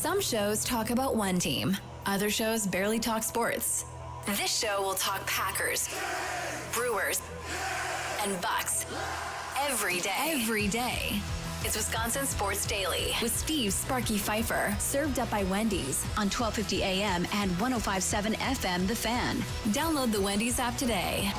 Some shows talk about one team. Other shows barely talk sports. This show will talk Packers, Brewers, and Bucks every day. It's Wisconsin Sports Daily with Steve Sparky Fifer, served up by Wendy's on 1250 AM and 105.7 FM The Fan. Download the Wendy's app today.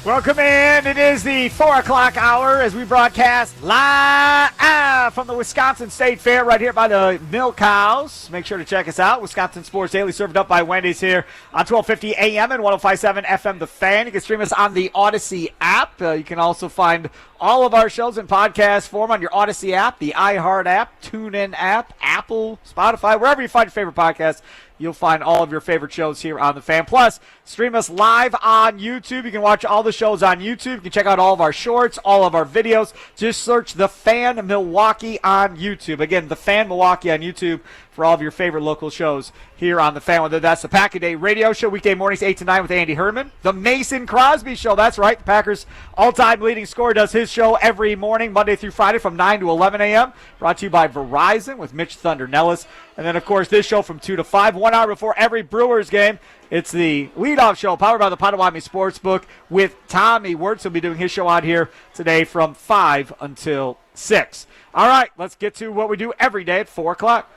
Welcome in. It is the 4 o'clock hour as we broadcast live from the Wisconsin State Fair right here by the Milk House. Make sure to check us out. Wisconsin Sports Daily served up by Wendy's here on 1250 AM and 105.7 FM The Fan. You can stream us on the Odyssey app. You can also find all of our shows in podcast form on your Odyssey app, the iHeart app, TuneIn app, Apple, Spotify, wherever you find your favorite podcast. You'll find all of your favorite shows here on The Fan. Plus, stream us live on YouTube. You can watch all the shows on YouTube. You can check out all of our shorts, all of our videos. Just search The Fan Milwaukee on YouTube. Again, The Fan Milwaukee on YouTube for all of your favorite local shows here on The Fan, whether that's the Pack-A-Day radio show, weekday mornings 8 to 9 with Andy Herman. The Mason Crosby Show, that's right. The Packers' all-time leading scorer does his show every morning, Monday through Friday from 9 to 11 a.m. Brought to you by Verizon with Mitch Thunder Nellis. And then, of course, this show from 2 to 5, 1 hour before every Brewers game. It's the leadoff show powered by the Potawatomi Sportsbook with Tommy Wirtz. He'll be doing his show out here today from 5 until 6. All right, let's get to what we do every day at 4 o'clock.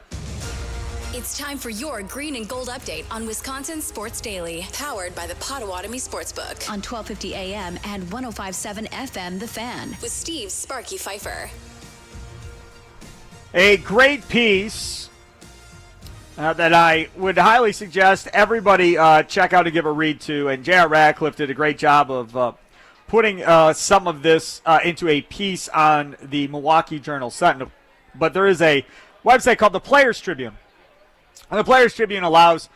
It's time for your green and gold update on Wisconsin Sports Daily, powered by the Potawatomi Sportsbook on 1250 AM and 105.7 FM The Fan with Steve Sparky Fifer. A great piece that I would highly suggest everybody check out and give a read to. And J.R. Radcliffe did a great job of putting some of this into a piece on the Milwaukee Journal-Sentinel. But there is a website called the Players Tribune. And the Players Tribune allows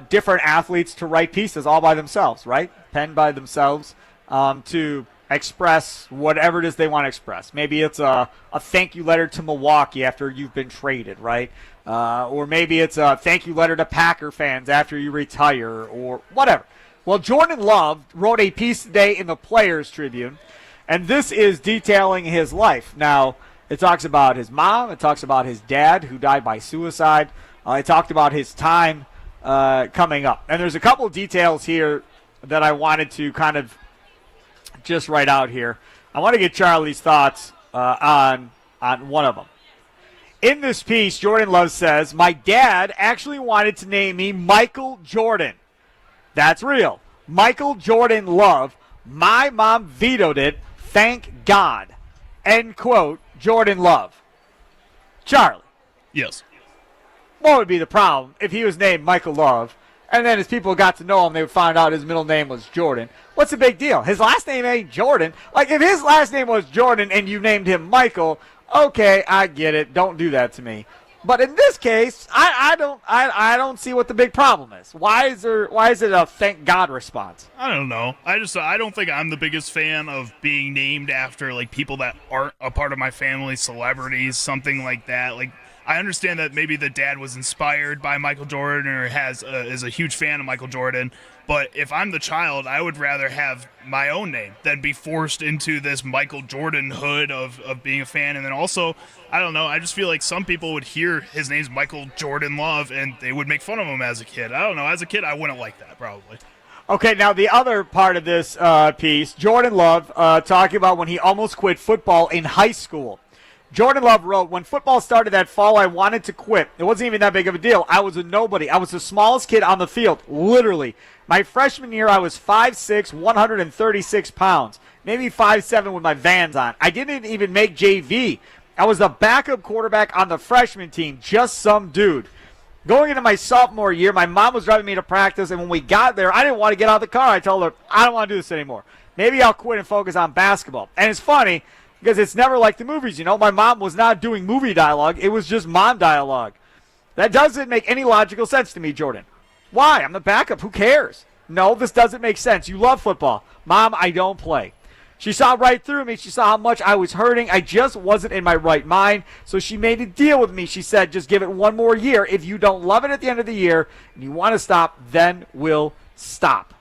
different athletes to write pieces all by themselves, right? Penned by themselves to express whatever it is they want to express. Maybe it's a thank you letter to Milwaukee after you've been traded, right? Or maybe it's a thank you letter to Packer fans after you retire or whatever. Well, Jordan Love wrote a piece today in the Players Tribune, and this is detailing his life. Now, it talks about his mom. It talks about his dad who died by suicide. It talked about his time coming up. And there's a couple of details here that I wanted to kind of just write out here. I want to get Charlie's thoughts on one of them. In this piece, Jordan Love says, my dad actually wanted to name me Michael Jordan. That's real. Michael Jordan Love. My mom vetoed it. Thank God. End quote, Jordan Love. Charlie. Yes. What would be the problem if he was named Michael Love, and then as people got to know him, they would find out his middle name was Jordan? What's the big deal? His last name ain't Jordan. Like, if his last name was Jordan and you named him Michael, okay, I get it. Don't do that to me. But in this case, I don't see what the big problem is. Why is it a thank God response? I don't know. I don't think I'm the biggest fan of being named after like people that aren't a part of my family, celebrities, something like that. Like, I understand that maybe the dad was inspired by Michael Jordan or is a huge fan of Michael Jordan, but if I'm the child, I would rather have my own name than be forced into this Michael Jordan hood of being a fan. And then also, I don't know, I just feel like some people would hear his name's Michael Jordan Love and they would make fun of him as a kid. I don't know. As a kid, I wouldn't like that probably. Okay, now the other part of this piece, Jordan Love talking about when he almost quit football in high school. Jordan Love wrote, when football started that fall, I wanted to quit. It wasn't even that big of a deal. I was a nobody. I was the smallest kid on the field, literally. My freshman year, I was 5'6", 136 pounds, maybe 5'7" with my Vans on. I didn't even make JV. I was the backup quarterback on the freshman team, just some dude. Going into my sophomore year, my mom was driving me to practice, and when we got there, I didn't want to get out of the car. I told her, I don't want to do this anymore. Maybe I'll quit and focus on basketball. And it's funny, because it's never like the movies, you know. My mom was not doing movie dialogue. It was just mom dialogue. That doesn't make any logical sense to me, Jordan. Why? I'm the backup. Who cares? No, this doesn't make sense. You love football. Mom, I don't play. She saw right through me. She saw how much I was hurting. I just wasn't in my right mind. So she made a deal with me. She said, just give it one more year. If you don't love it at the end of the year and you want to stop, then we'll stop.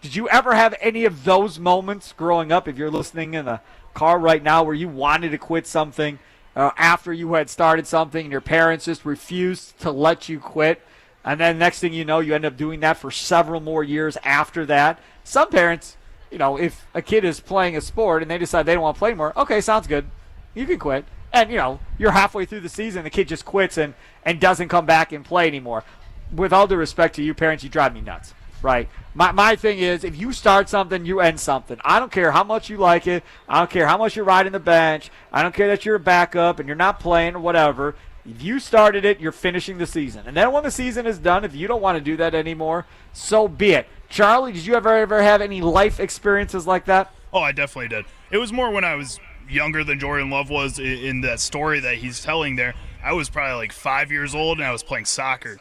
Did you ever have any of those moments growing up? If you're listening in the car right now where you wanted to quit something after you had started something and your parents just refused to let you quit? And then next thing you know, you end up doing that for several more years after that. Some parents, if a kid is playing a sport and they decide they don't want to play anymore, okay, sounds good. You can quit. And, you're halfway through the season, the kid just quits and doesn't come back and play anymore. With all due respect to you parents, you drive me nuts, right? My thing is, if you start something, you end something. I don't care how much you like it. I don't care how much you're riding the bench. I don't care that you're a backup and you're not playing or whatever. If you started it, you're finishing the season. And then when the season is done, if you don't want to do that anymore, so be it. Charlie, did you ever have any life experiences like that? Oh, I definitely did. It was more when I was younger than Jordan Love was in that story that he's telling there. I was probably like 5 years old, and I was playing soccer.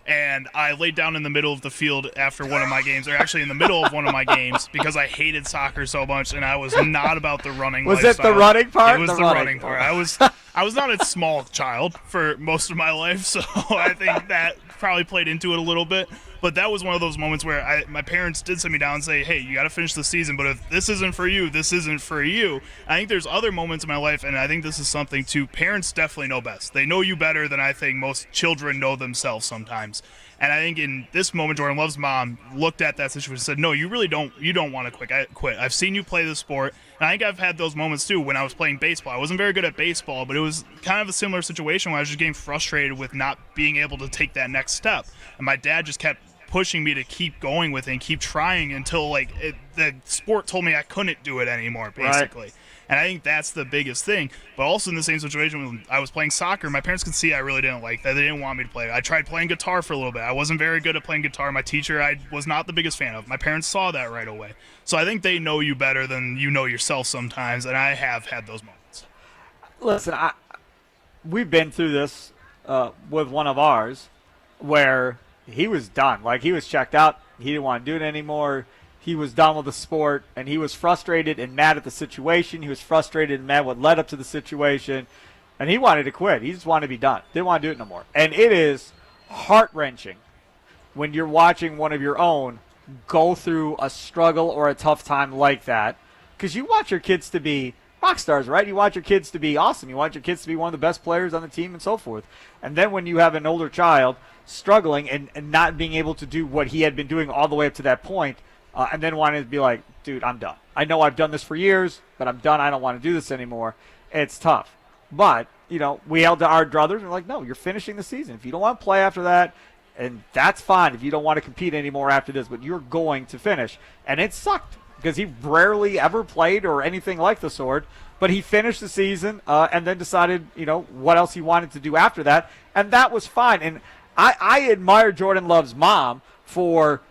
And I laid down in the middle of the field after one of my games, or actually in the middle of one of my games, because I hated soccer so much, and I was not about the running Was lifestyle. it the running part? It was the running part. I was not a small child for most of my life, so I think that probably played into it a little bit. But that was one of those moments where my parents did sit me down and say, hey, you got to finish the season, but if this isn't for you, this isn't for you. I think there's other moments in my life, and I think this is something, too. Parents definitely know best. They know you better than I think most children know themselves sometimes. And I think in this moment, Jordan Love's mom looked at that situation and said, no, you really don't want to quit. I've seen you play the sport. And I think I've had those moments, too, when I was playing baseball. I wasn't very good at baseball, but it was kind of a similar situation where I was just getting frustrated with not being able to take that next step. And my dad just kept pushing me to keep going with it and keep trying until the sport told me I couldn't do it anymore, basically. Right. And I think that's the biggest thing. But also in the same situation when I was playing soccer, my parents could see I really didn't like that. They didn't want me to play. I tried playing guitar for a little bit. I wasn't very good at playing guitar. My teacher I was not the biggest fan of. My parents saw that right away. So I think they know you better than you know yourself sometimes, and I have had those moments. Listen, we've been through this with one of ours where he was done. Like, he was checked out. He didn't want to do it anymore. He was done with the sport, and he was frustrated and mad at the situation. He was frustrated and mad what led up to the situation, and he wanted to quit. He just wanted to be done. Didn't want to do it no more. And it is heart-wrenching when you're watching one of your own go through a struggle or a tough time like that, because you want your kids to be rock stars, right? You want your kids to be awesome. You want your kids to be one of the best players on the team and so forth. And then when you have an older child struggling and not being able to do what he had been doing all the way up to that point, and then wanting to be like, dude, I'm done. I know I've done this for years, but I'm done. I don't want to do this anymore. It's tough. But, we held to our druthers and we're like, no, you're finishing the season. If you don't want to play after that, and that's fine if you don't want to compete anymore after this, but you're going to finish. And it sucked because he rarely ever played or anything like the sort, but he finished the season and then decided, what else he wanted to do after that, and that was fine. And I admire Jordan Love's mom for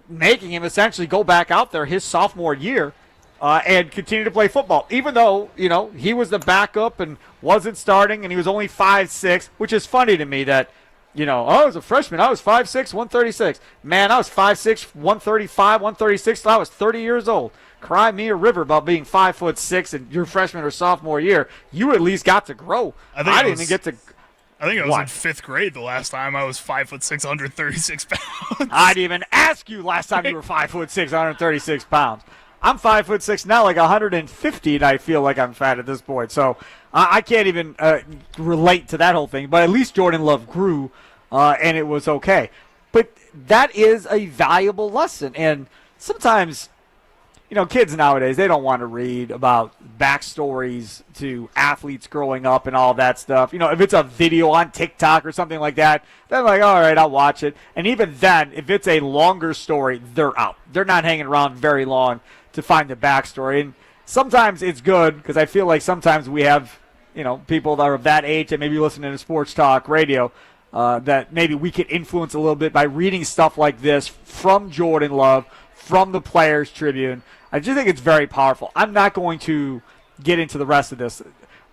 making him essentially go back out there his sophomore year and continue to play football, even though, he was the backup and wasn't starting and he was only 5'6", which is funny to me that, I was a freshman. I was 5'6", 136. Man, I was 5'6", 135, 136 till I was 30 years old. Cry me a river about being 5'6" in your freshman or sophomore year. You at least got to grow. I didn't even get to. I think I was in 5th grade the last time I was 5'6", 136 pounds. I didn't even ask you last time you were 5'6", 136 pounds. I'm 5'6" now, like 150, and I feel like I'm fat at this point. So I can't even relate to that whole thing. But at least Jordan Love grew, and it was okay. But that is a valuable lesson. And sometimes, kids nowadays, they don't want to read about backstories to athletes growing up and all that stuff. If it's a video on TikTok or something like that, they're like, all right, I'll watch it. And even then, if it's a longer story, they're out. They're not hanging around very long to find the backstory. And sometimes it's good because I feel like sometimes we have, people that are of that age that maybe listening to sports talk radio that maybe we could influence a little bit by reading stuff like this from Jordan Love, from the Players Tribune. I just think it's very powerful. I'm not going to get into the rest of this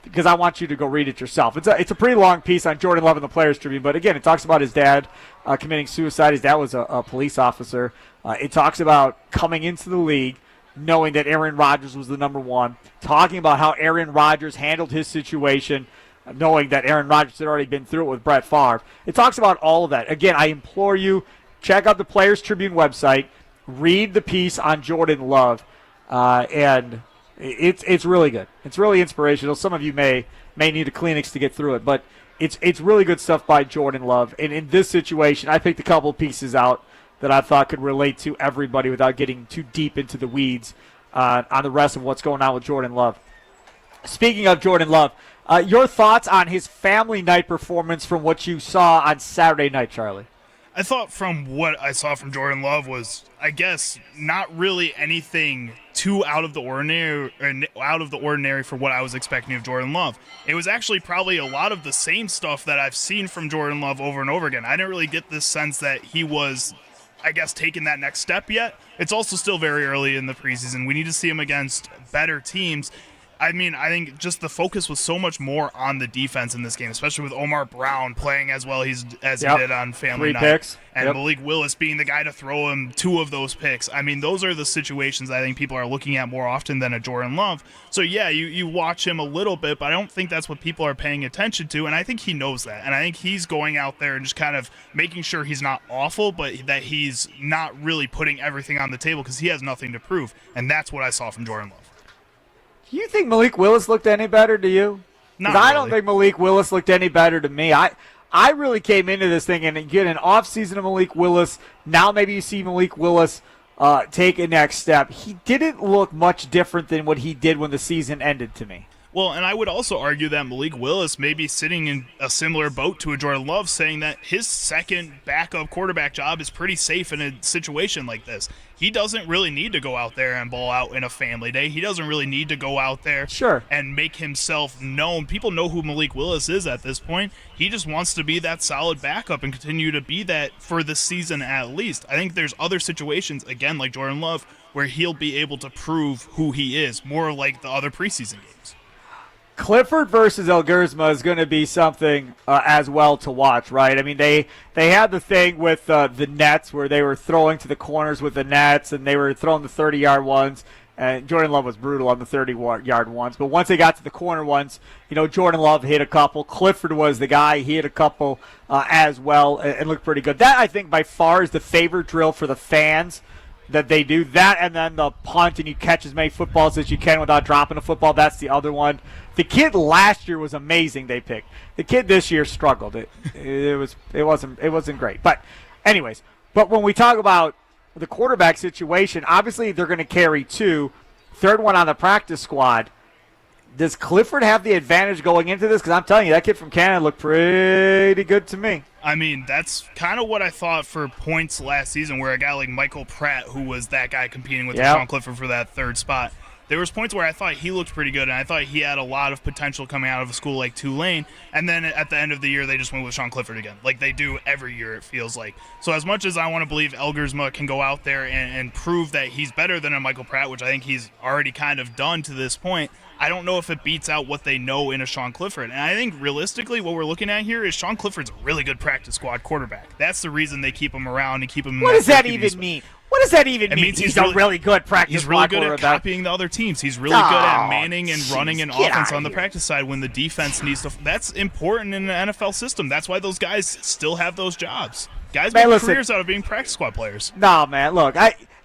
because I want you to go read it yourself. It's a pretty long piece on Jordan Love and the Players Tribune, but again, it talks about his dad committing suicide. His dad was a police officer. It talks about coming into the league, knowing that Aaron Rodgers was the number one, talking about how Aaron Rodgers handled his situation, knowing that Aaron Rodgers had already been through it with Brett Favre. It talks about all of that. Again, I implore you, check out the Players Tribune website, read the piece on Jordan Love, and It's really good. It's really inspirational. Some of you may need a Kleenex to get through it, but it's really good stuff by Jordan Love. And in this situation, I picked a couple pieces out that I thought could relate to everybody without getting too deep into the weeds on the rest of what's going on with Jordan Love. Speaking of Jordan Love, your thoughts on his family night performance from what you saw on Saturday night, Charlie? I thought from what I saw from Jordan Love was, I guess, not really anything too out of the ordinary for what I was expecting of Jordan Love. It was actually probably a lot of the same stuff that I've seen from Jordan Love over and over again. I didn't really get this sense that he was, I guess, taking that next step yet. It's also still very early in the preseason. We need to see him against better teams. I mean, I think just the focus was so much more on the defense in this game, especially with Omar Brown playing as well as he did on Family Night. 3 picks. And Malik Willis being the guy to throw him 2 of those picks. I mean, those are the situations I think people are looking at more often than a Jordan Love. So, yeah, you watch him a little bit, but I don't think that's what people are paying attention to, and I think he knows that. And I think he's going out there and just kind of making sure he's not awful, but that he's not really putting everything on the table because he has nothing to prove. And that's what I saw from Jordan Love. Do you think Malik Willis looked any better to you? Not really. I don't think Malik Willis looked any better to me. I really came into this thing and get an offseason of Malik Willis. Now maybe you see Malik Willis take a next step. He didn't look much different than what he did when the season ended to me. Well, and I would also argue that Malik Willis may be sitting in a similar boat to a Jordan Love, saying that his second backup quarterback job is pretty safe in a situation like this. He doesn't really need to go out there and ball out in a family day. He doesn't really need to go out there and make himself known. People know who Malik Willis is at this point. He just wants to be that solid backup and continue to be that for the season at least. I think there's other situations, again, like Jordan Love, where he'll be able to prove who he is, more like the other preseason games. Clifford versus Elgersma is going to be something as well to watch, right? I mean, they had the thing with the nets where they were throwing to the corners with the nets, and they were throwing the 30-yard ones, and Jordan Love was brutal on the 30-yard ones. But once they got to the corner ones, Jordan Love hit a couple. Clifford was the guy. He hit a couple as well and looked pretty good. That, I think, by far is the favorite drill for the fans that they do. That and then the punt, and you catch as many footballs as you can without dropping a football. That's the other one. The kid last year was amazing. They picked. The kid this year struggled. It wasn't great. But anyways, when we talk about the quarterback situation, obviously they're going to carry 2. Third one on the practice squad. Does Clifford have the advantage going into this? Because I'm telling you, that kid from Canada looked pretty good to me. I mean, that's kind of what I thought for points last season, where a guy like Michael Pratt, who was that guy competing with Sean Clifford for that third spot, there was points where I thought he looked pretty good, and I thought he had a lot of potential coming out of a school like Tulane, and then at the end of the year, they just went with Sean Clifford again, like they do every year, it feels like. So as much as I want to believe Elgersma can go out there and prove that he's better than a Michael Pratt, which I think he's already kind of done to this point, I don't know if it beats out what they know in a Sean Clifford. And I think realistically what we're looking at here is Sean Clifford's a really good practice squad quarterback. That's the reason they keep him around and keep him. What does that even mean? What does that even mean? He's a really good practice squad quarterback. He's really good at copying the other teams. He's really good at manning and running an offense on the practice side when the defense needs to. That's important in an NFL system. That's why those guys still have those jobs. Guys make careers out of being practice squad players. No, man, look,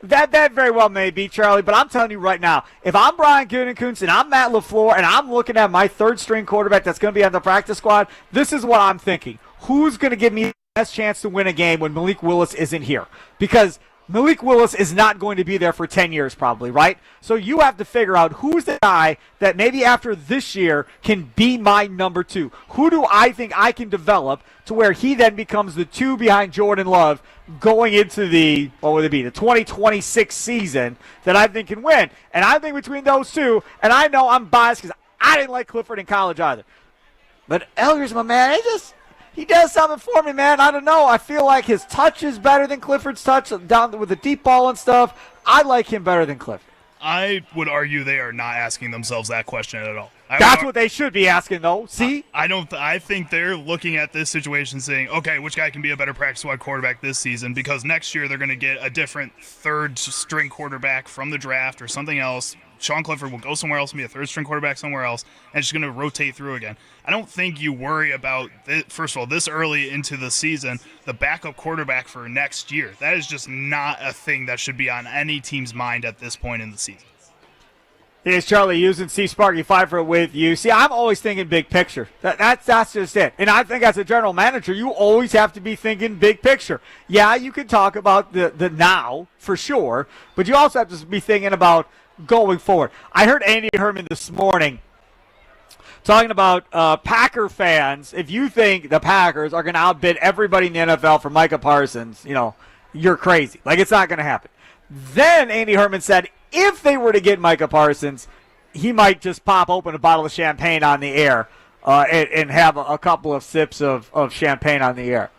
that very well may be, Charlie, but I'm telling you right now, if I'm Brian Gutekunst and I'm Matt LaFleur and I'm looking at my third-string quarterback that's going to be on the practice squad, this is what I'm thinking. Who's going to give me the best chance to win a game when Malik Willis isn't here? Because Malik Willis is not going to be there for 10 years probably, right? So you have to figure out who's the guy that maybe after this year can be my number 2. Who do I think I can develop to where he then becomes the 2 behind Jordan Love going into the 2026 season that I think can win. And I think between those 2, and I know I'm biased because I didn't like Clifford in college either. But Elgersma, man, he does something for me, man. I don't know. I feel like his touch is better than Clifford's touch down with the deep ball and stuff. I like him better than Clifford. I would argue they are not asking themselves that question at all. That's what they should be asking, though. See? I think they're looking at this situation saying, okay, which guy can be a better practice squad quarterback this season? Because next year they're going to get a different third-string quarterback from the draft or something else. Sean Clifford will go somewhere else and be a third-string quarterback somewhere else, and it's going to rotate through again. I don't think you worry about, first of all, this early into the season, the backup quarterback for next year. That is just not a thing that should be on any team's mind at this point in the season. Here's Charlie using C. Sparky Fifer with you. See, I'm always thinking big picture. That's just it. And I think as a general manager, you always have to be thinking big picture. Yeah, you can talk about the now, for sure, but you also have to be thinking about going forward. I heard Andy Herman this morning talking about Packer fans. If you think the Packers are going to outbid everybody in the NFL for Micah Parsons, you're crazy. Like, it's not going to happen. Then Andy Herman said if they were to get Micah Parsons, he might just pop open a bottle of champagne on the air and have a couple of sips of champagne on the air.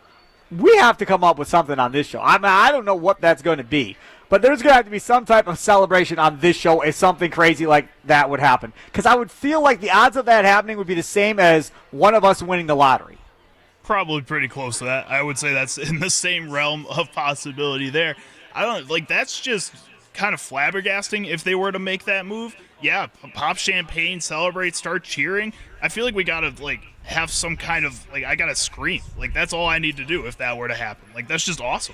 We have to come up with something on this show. I mean, I don't know what that's going to be, but there's going to have to be some type of celebration on this show if something crazy like that would happen. Because I would feel like the odds of that happening would be the same as one of us winning the lottery. Probably pretty close to that. I would say that's in the same realm of possibility there. That's just kind of flabbergasting if they were to make that move. Yeah, pop champagne, celebrate, start cheering. I feel like we got to, have some kind of, I got to scream. That's all I need to do if that were to happen. That's just awesome.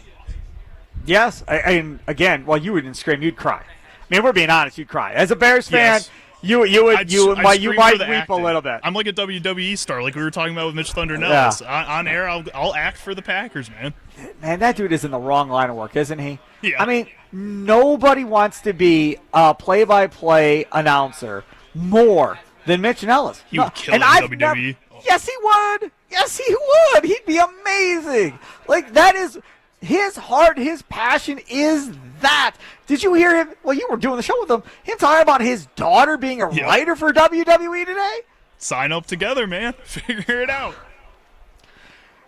Yes, and again, you wouldn't scream, you'd cry. I mean, we're being honest, you'd cry. As a Bears fan, yes. You might weep a little bit. I'm like a WWE star, like we were talking about with Mitch Thunder Nellis. Yeah. On air, I'll act for the Packers, man. Man, that dude is in the wrong line of work, isn't he? Yeah. I mean, nobody wants to be a play-by-play announcer more than Mitch Nellis. He would kill WWE. Yes, he would. Yes, he would. He'd be amazing. That is his heart, his passion is that. Did you hear him? Well, you were doing the show with him talking about his daughter being a writer for WWE today? Sign up together, man. Figure it out.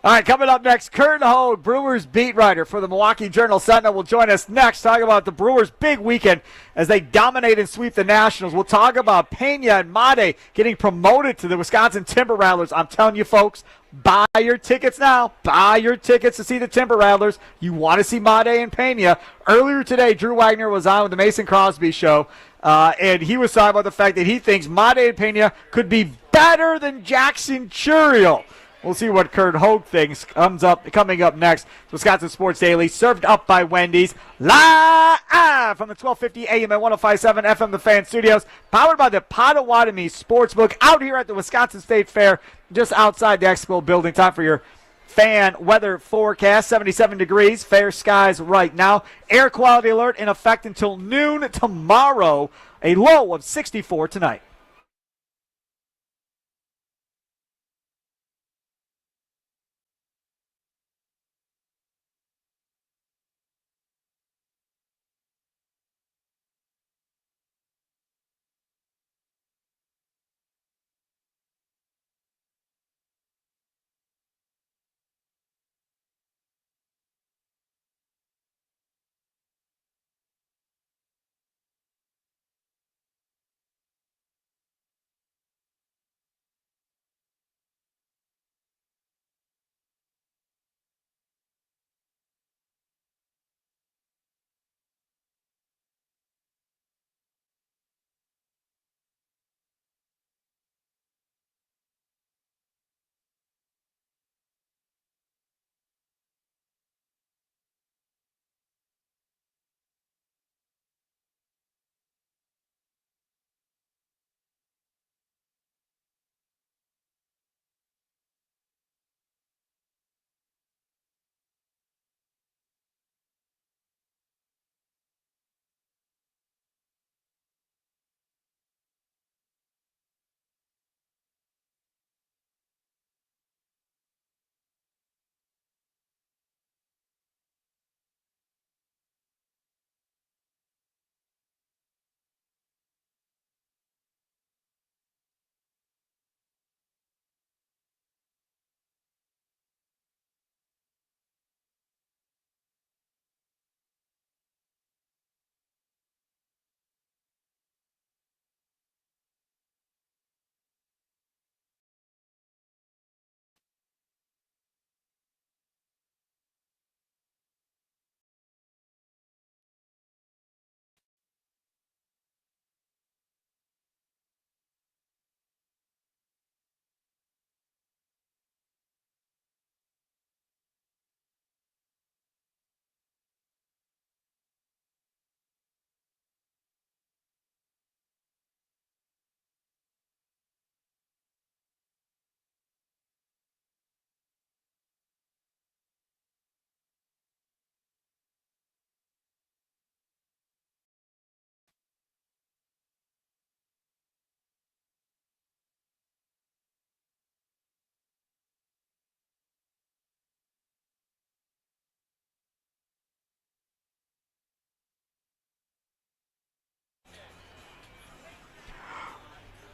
All right, coming up next, Curt Hogg, Brewers beat writer for the Milwaukee Journal-Sentinel, will join us next, talking about the Brewers' big weekend as they dominate and sweep the Nationals. We'll talk about Pena and Made getting promoted to the Wisconsin Timber Rattlers. I'm telling you, folks, buy your tickets now. Buy your tickets to see the Timber Rattlers. You want to see Made and Pena. Earlier today, Drew Wagner was on with the Mason Crosby Show, and he was talking about the fact that he thinks Made and Pena could be better than Jackson Churiel. We'll see what Curt Hogg thinks coming up next. Wisconsin Sports Daily, served up by Wendy's, live from the 1250 AM and 105.7 FM The Fan Studios, powered by the Potawatomi Sportsbook, out here at the Wisconsin State Fair, just outside the Expo building. Time for your fan weather forecast. 77 degrees, fair skies right now. Air quality alert in effect until noon tomorrow. A low of 64 tonight.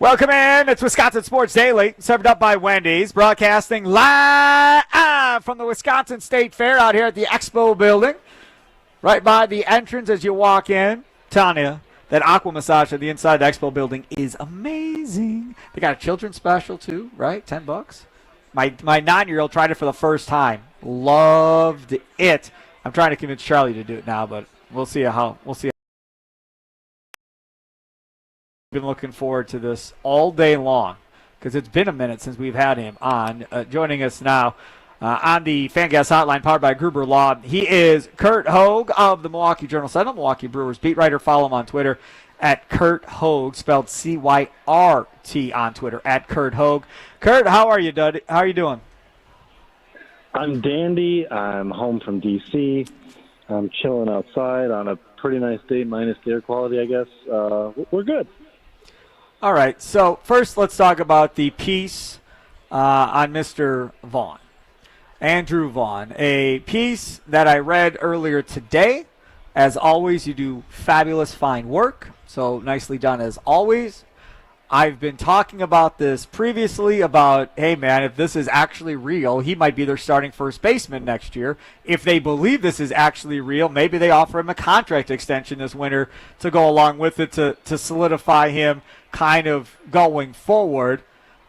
Welcome in. It's Wisconsin Sports Daily, served up by Wendy's, broadcasting live from the Wisconsin State Fair out here at the Expo Building, right by the entrance as you walk in. Telling you, that aqua massage at the inside of the Expo Building is amazing. They got a children's special too, right? $10. My 9-year-old tried it for the first time, loved it. I'm trying to convince Charlie to do it now, but we'll see. Been looking forward to this all day long because it's been a minute since we've had him on. Joining us now on the FanGas Hotline, powered by Gruber Law, he is Curt Hogg of the Milwaukee Journal-Sentinel, Milwaukee Brewers beat writer. Follow him on Twitter at Curt Hogg, spelled C-Y-R-T on Twitter, at Curt Hogg. Curt, how are you, Dud? How are you doing? I'm dandy. I'm home from D.C. I'm chilling outside on a pretty nice day, minus the air quality, I guess. We're good. All right, so first let's talk about the piece on Mr. Vaughn, Andrew Vaughn, a piece that I read earlier today. As always, you do fabulous, fine work, so nicely done as always. I've been talking about this previously about, hey, man, if this is actually real, he might be their starting first baseman next year. If they believe this is actually real, maybe they offer him a contract extension this winter to go along with it to solidify him kind of going forward.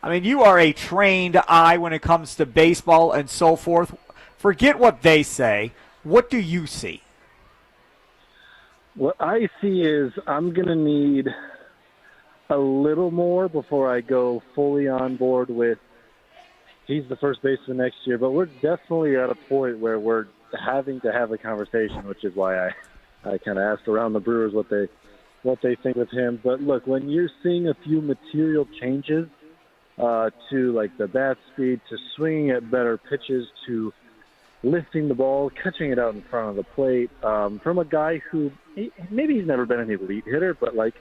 I mean, you are a trained eye when it comes to baseball and so forth. Forget what they say. What do you see? What I see is I'm going to need a little more before I go fully on board with he's the first baseman next year. But we're definitely at a point where we're having to have a conversation, which is why I kind of asked around the Brewers what they think with him. But look, when you're seeing a few material changes to like the bat speed, to swinging at better pitches, to lifting the ball, catching it out in front of the plate, from a guy who maybe he's never been an elite hitter, but like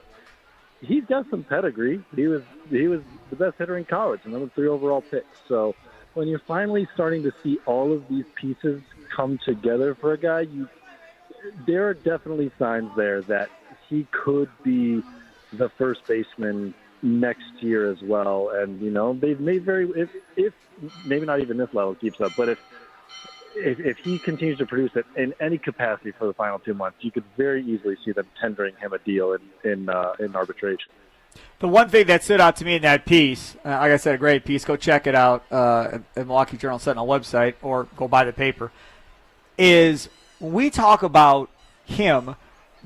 he's got some pedigree. He was the best hitter in college, and number 3 overall pick. So when you're finally starting to see all of these pieces come together for a guy, there are definitely signs there that he could be the first baseman next year as well. And, you know, they've made if maybe not even this level keeps up, but if he continues to produce it in any capacity for the final 2 months, you could very easily see them tendering him a deal in arbitration. The one thing that stood out to me in that piece, like I said, a great piece, go check it out at the Milwaukee Journal-Sentinel website or go buy the paper, is when we talk about him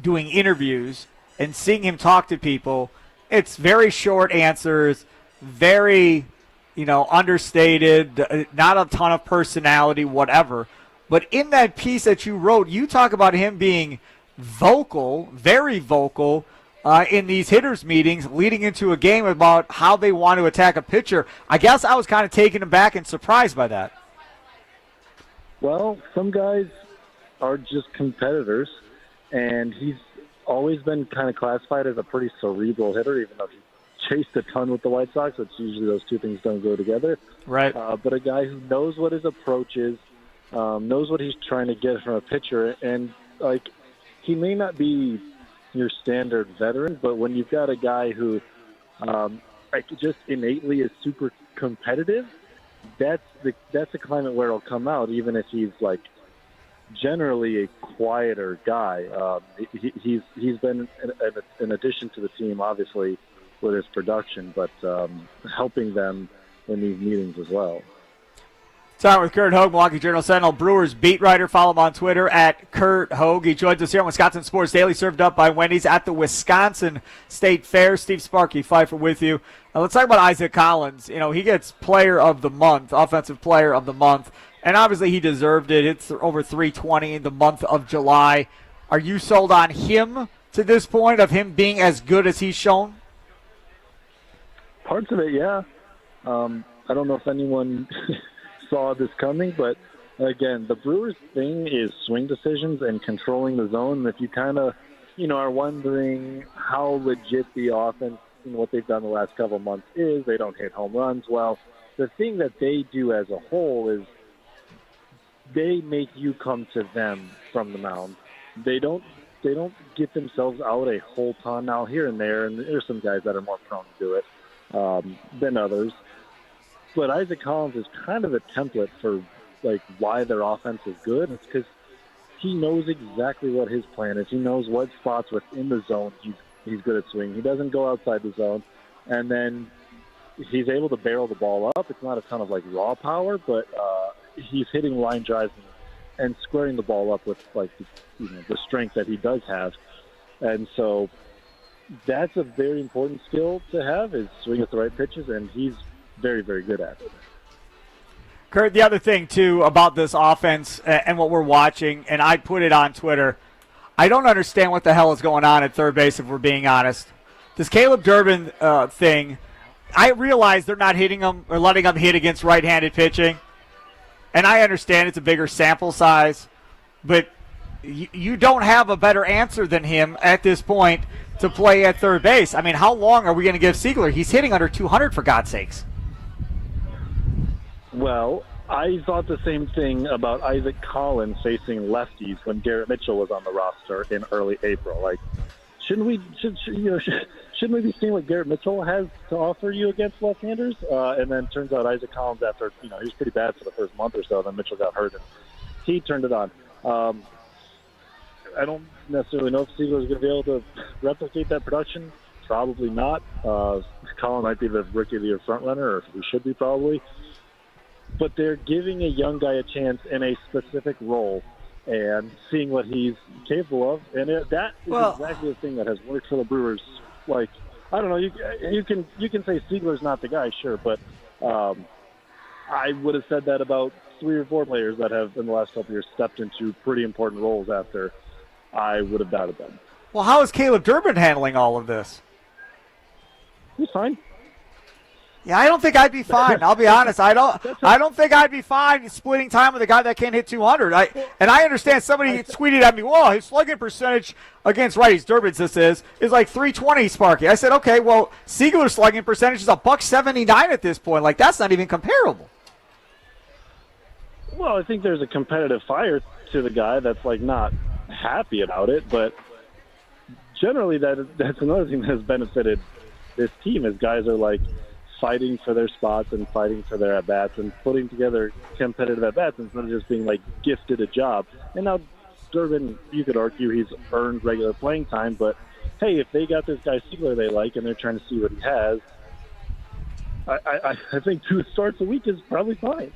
doing interviews and seeing him talk to people, it's very short answers, very, understated, not a ton of personality, whatever. But in that piece that you wrote, you talk about him being vocal, very vocal, in these hitters' meetings leading into a game about how they want to attack a pitcher. I guess I was kind of taken aback and surprised by that. Well, some guys are just competitors, and he's always been kind of classified as a pretty cerebral hitter, even though he chased a ton with the White Sox, which usually those two things don't go together. Right. But a guy who knows what his approach is, knows what he's trying to get from a pitcher, and like he may not be your standard veteran, but when you've got a guy who just innately is super competitive, that's a climate where it'll come out, even if he's like generally a quieter guy. He's been an addition to the team, obviously, with his production, but helping them in these meetings as well. Time with Curt Hogg, Milwaukee Journal-Sentinel Brewers beat writer. Follow him on Twitter at Curt Hogg. He joins us here on Wisconsin Sports Daily, served up by Wendy's at the Wisconsin State Fair. Steve Sparky, Fifer with you. Now let's talk about Isaac Collins. He gets Player of the Month, Offensive Player of the Month, and obviously he deserved it. It's over 320 in the month of July. Are you sold on him to this point, of him being as good as he's shown? Parts of it, yeah. I don't know if anyone saw this coming, but again, the Brewers' thing is swing decisions and controlling the zone. And if you kind of, are wondering how legit the offense and what they've done the last couple of months is, they don't hit home runs. Well, the thing that they do as a whole is they make you come to them from the mound. They don't get themselves out a whole ton now here and there, and there's some guys that are more prone to do it. than others. But Isaac Collins is kind of a template for like why their offense is good. It's because he knows exactly what his plan is. He knows what spots within the zone he's good at swinging. He doesn't go outside the zone, and then he's able to barrel the ball up. It's not a ton of like raw power, but he's hitting line drives and squaring the ball up with like the strength that he does have. And so that's a very important skill to have, is swing at the right pitches, and he's very, very good at it. Curt, the other thing, too, about this offense and what we're watching, and I put it on Twitter, I don't understand what the hell is going on at third base, if we're being honest. This Caleb Durbin thing, I realize they're not hitting him or letting him hit against right-handed pitching, and I understand it's a bigger sample size, but you don't have a better answer than him at this point to play at third base. I mean, how long are we going to give Seigler? He's hitting under 200, for God's sakes. Well, I thought the same thing about Isaac Collins facing lefties when Garrett Mitchell was on the roster in early April. Like, shouldn't we be seeing what Garrett Mitchell has to offer you against left-handers? And then turns out Isaac Collins, after he was pretty bad for the first month or so, then Mitchell got hurt and he turned it on. I don't necessarily know if Seigler is going to be able to replicate that production. Probably not. Collins might be the rookie of the year front runner, or he should be probably. But they're giving a young guy a chance in a specific role and seeing what he's capable of. And that is exactly the thing that has worked for the Brewers. Like, I don't know, you can say Seigler's not the guy, sure, but I would have said that about 3 or 4 players that have, in the last couple of years, stepped into pretty important roles after I would have doubted them. Well, how is Caleb Durbin handling all of this? He's fine. Yeah, I don't think I'd be fine. I'll be honest. I don't think I'd be fine splitting time with a guy that can't hit 200. I understand somebody tweeted at me, "Whoa, his slugging percentage against righties, Durbin's this is like 320, Sparky." I said, "Okay, well, Seigler's slugging percentage is $179 at this point. Like, that's not even comparable." Well, I think there's a competitive fire to the guy that's like not happy about it, but generally that's another thing that has benefited this team, is guys are like fighting for their spots and fighting for their at-bats and putting together competitive at-bats instead of just being like gifted a job. And now Durbin, you could argue he's earned regular playing time, but hey, if they got this guy Seigler they like and they're trying to see what he has, I think 2 starts a week is probably fine.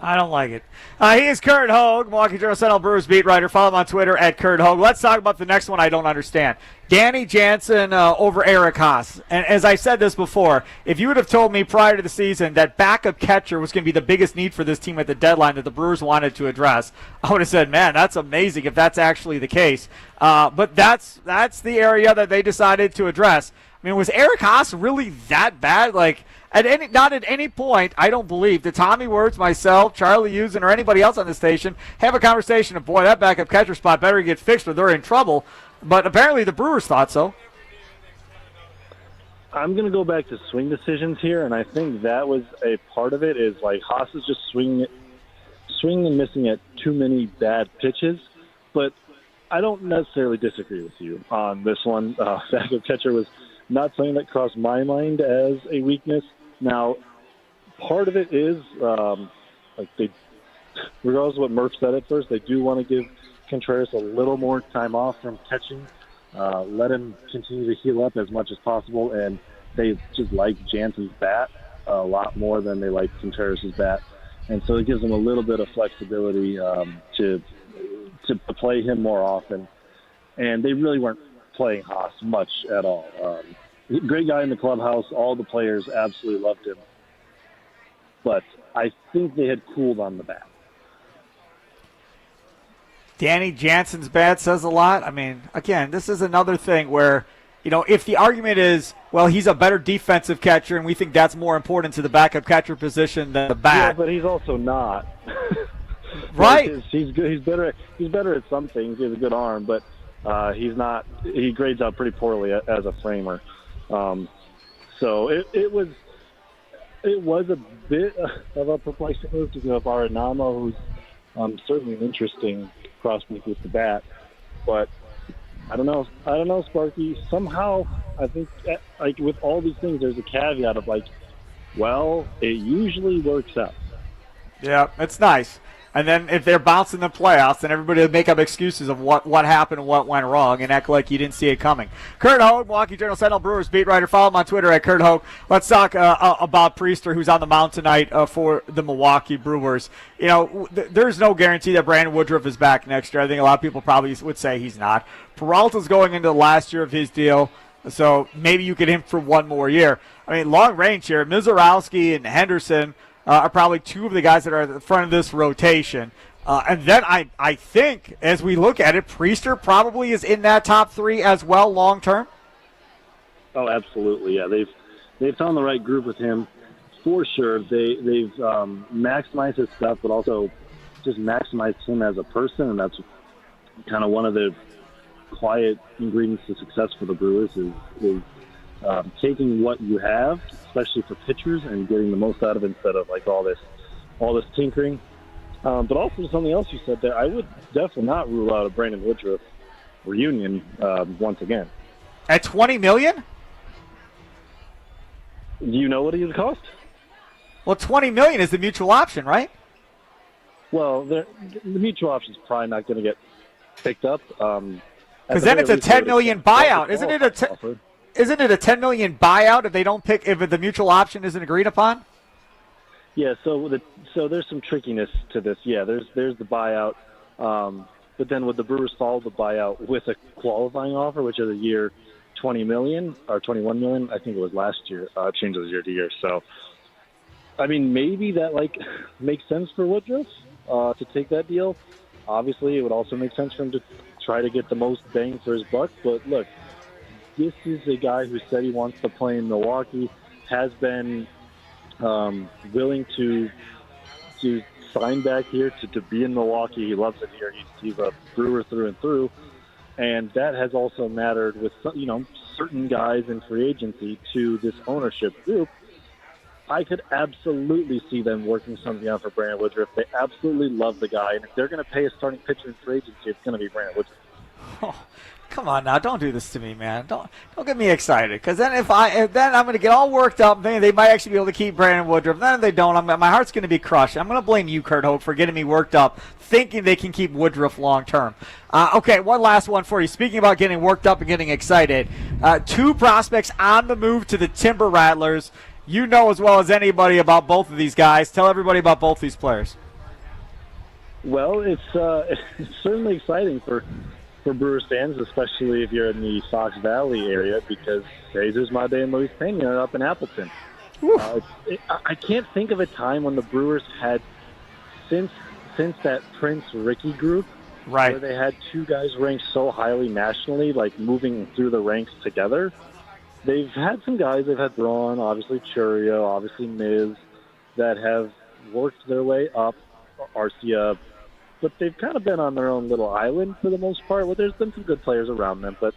I don't like it. He is Curt Hogg, Milwaukee Journal-Sentinel Brewers beat writer. Follow him on Twitter at Curt Hogg. Let's talk about the next one I don't understand. Danny Jansen over Eric Haas. And as I said this before, if you would have told me prior to the season that backup catcher was going to be the biggest need for this team at the deadline that the Brewers wanted to address, I would have said, man, that's amazing if that's actually the case. But that's the area that they decided to address. I mean, was Eric Haas really that bad? Like, not at any point, I don't believe, did Tommy Wirtz, myself, Charlie Usen, or anybody else on the station have a conversation of, boy, that backup catcher spot better get fixed or they're in trouble. But apparently the Brewers thought so. I'm going to go back to swing decisions here, and I think that was a part of it, is like Haas is just swinging and missing at too many bad pitches. But I don't necessarily disagree with you on this one. Backup catcher was not something that crossed my mind as a weakness. Now, part of it is, regardless of what Murph said at first, they do want to give Contreras a little more time off from catching, let him continue to heal up as much as possible, and they just like Jansen's bat a lot more than they like Contreras' bat. And so it gives them a little bit of flexibility to play him more often. And they really weren't playing Haas much at all. Great guy in the clubhouse. All the players absolutely loved him. But I think they had cooled on the bat. Danny Jansen's bat says a lot. I mean, again, this is another thing where, if the argument is, well, he's a better defensive catcher and we think that's more important to the backup catcher position than the bat. Yeah, but he's also not. Right. He's good. He's better at some things. He has a good arm, but he's not. He grades out pretty poorly as a framer. So it was a bit of a perplexing move to give up Arenado, who's certainly an interesting prospect with the bat, but I don't know, Sparky. Somehow, I think, like with all these things, there's a caveat of like, well, it usually works out. Yeah, it's nice. And then if they're bouncing the playoffs, then everybody will make up excuses of what happened and what went wrong and act like you didn't see it coming. Curt Hogg, Milwaukee Journal-Sentinel Brewers beat writer. Follow him on Twitter at Curt Hogg. Let's talk about Priester, who's on the mound tonight for the Milwaukee Brewers. You know, there's no guarantee that Brandon Woodruff is back next year. I think a lot of people probably would say he's not. Peralta's going into the last year of his deal, so maybe you get him for one more year. I mean, long range here, Mizorowski and Henderson are probably two of the guys that are at the front of this rotation. And then I think, as we look at it, Priester probably is in that top three as well long term. Oh, absolutely, yeah. They've found the right group with him for sure. They've maximized his stuff, but also just maximized him as a person, and that's kind of one of the quiet ingredients to success for the Brewers is taking what you have, especially for pitchers, and getting the most out of it instead of like all this tinkering. But also something else you said there, I would definitely not rule out a Brandon Woodruff reunion once again. At $20 million? Do you know what he would cost? Well, $20 million is the mutual option, right? Well, the mutual option is probably not going to get picked up. Because then it's a $10 million buyout, isn't it? Isn't it a $10 million buyout if they don't pick, if the mutual option isn't agreed upon? Yeah, so there's some trickiness to this. Yeah, there's the buyout, but then would the Brewers follow the buyout with a qualifying offer, which is a year $20 million or $21 million? I think it was last year. It changes year to year. So, I mean, maybe that like makes sense for Woodruff to take that deal. Obviously, it would also make sense for him to try to get the most bang for his buck. But look, this is a guy who said he wants to play in Milwaukee, has been willing to sign back here to be in Milwaukee. He loves it here. He's a Brewer through and through, and that has also mattered with certain guys in free agency to this ownership group. I could absolutely see them working something out for Brandon Woodruff. They absolutely love the guy, and if they're going to pay a starting pitcher in free agency, it's going to be Brandon Woodruff. Oh, come on now, don't do this to me, man. Don't get me excited, because then then I'm going to get all worked up. They might actually be able to keep Brandon Woodruff. Then if they don't, my heart's going to be crushed. I'm going to blame you, Curt Hogg, for getting me worked up, thinking they can keep Woodruff long term. Okay, one last one for you. Speaking about getting worked up and getting excited, two prospects on the move to the Timber Rattlers. You know as well as anybody about both of these guys. Tell everybody about both these players. Well, it's certainly exciting for Brewers fans, especially if you're in the Fox Valley area, because Jesus Made and Luis Pena are up in Appleton. I can't think of a time when the Brewers had, since that Prince Ricky group, right, where they had two guys ranked so highly nationally, like moving through the ranks together. They've had some guys. They've had Braun, obviously Churio, obviously Miz, that have worked their way up, Arcia, but they've kind of been on their own little island for the most part. Well, there's been some good players around them, but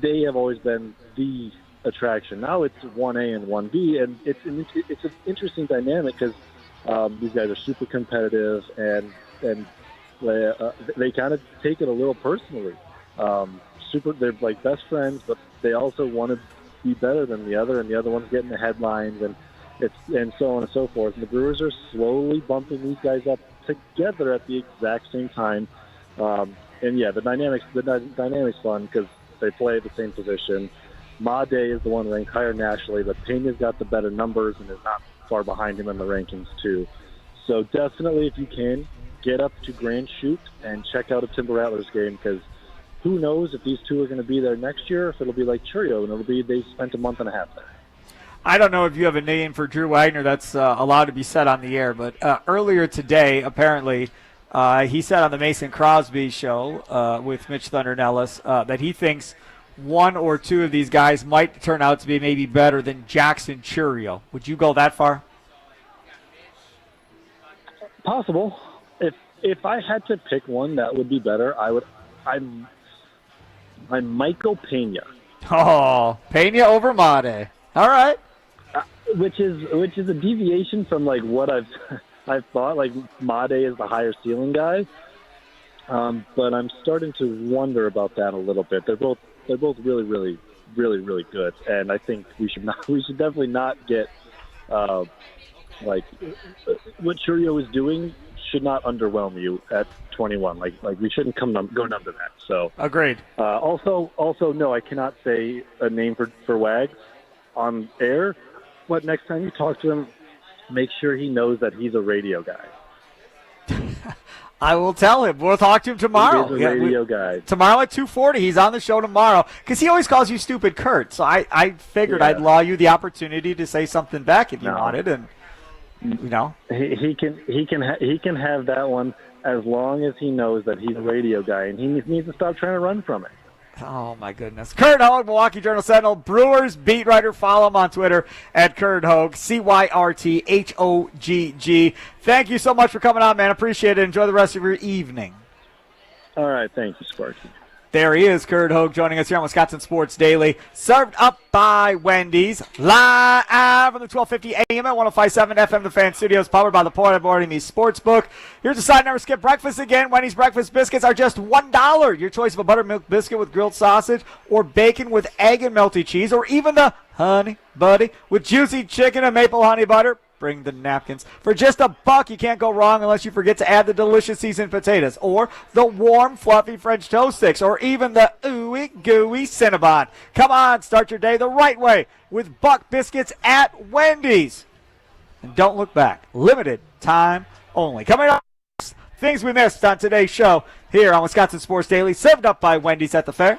they have always been the attraction. Now it's 1A and 1B, and it's an interesting dynamic because these guys are super competitive, and they kind of take it a little personally. They're like best friends, but they also want to be better than the other, and the other one's getting the headlines, and so on and so forth. And the Brewers are slowly bumping these guys up together at the exact same time. And yeah, the dynamics fun because they play the same position. Made is the one ranked higher nationally, but Pena's got the better numbers and is not far behind him in the rankings too. So definitely, if you can, get up to Grand Chute and check out a Timber Rattlers game, because who knows if these two are going to be there next year, if it'll be like Churio, and it'll be they spent a month and a half there. I don't know if you have a name for Drew Wagner that's allowed to be said on the air, but earlier today, apparently, he said on the Mason Crosby show with Mitch Thunder Nellis that he thinks one or two of these guys might turn out to be maybe better than Jackson Churio. Would you go that far? Possible. If I had to pick one that would be better, I'm Michael Pena. Oh, Pena over Made. All right. Which is a deviation from like what I've thought. Like Made is the higher ceiling guy, But I'm starting to wonder about that a little bit. They're both really, really, really, really good, and I think we should definitely not get like what Churio is doing should not underwhelm you at 21. Like we shouldn't go numb to that. So Agreed. Also, no, I cannot say a name for Wags on air. But next time you talk to him, make sure he knows that he's a radio guy. I will tell him. We'll talk to him tomorrow. He is a radio guy. Tomorrow at 2:40. He's on the show tomorrow because he always calls you stupid, Curt. So I figured I'd allow you the opportunity to say something back if you wanted, and he can have that one as long as he knows that he's a radio guy, and he needs to stop trying to run from it. Oh, my goodness. Curt Hogg, Milwaukee Journal-Sentinel, Brewers beat writer. Follow him on Twitter at Curt Hogg, CYRTHOGG. Thank you so much for coming on, man. Appreciate it. Enjoy the rest of your evening. All right. Thank you, Sparky. There he is, Curt Hogg, joining us here on Wisconsin Sports Daily. Served up by Wendy's, live from the 1250 AM at 105.7 FM The Fan Studios, powered by the Port of Me Sportsbook. Here's a side, never skip breakfast again. Wendy's breakfast biscuits are just $1. Your choice of a buttermilk biscuit with grilled sausage, or bacon with egg and melty cheese, or even the Honey Buddy with juicy chicken and maple honey butter. Bring the napkins. For just $1, you can't go wrong unless you forget to add the delicious seasoned potatoes, or the warm, fluffy French toast sticks, or even the ooey gooey Cinnabon. Come on, start your day the right way with Buck Biscuits at Wendy's. And don't look back. Limited time only. Coming up, things we missed on today's show here on Wisconsin Sports Daily, served up by Wendy's at the Fair.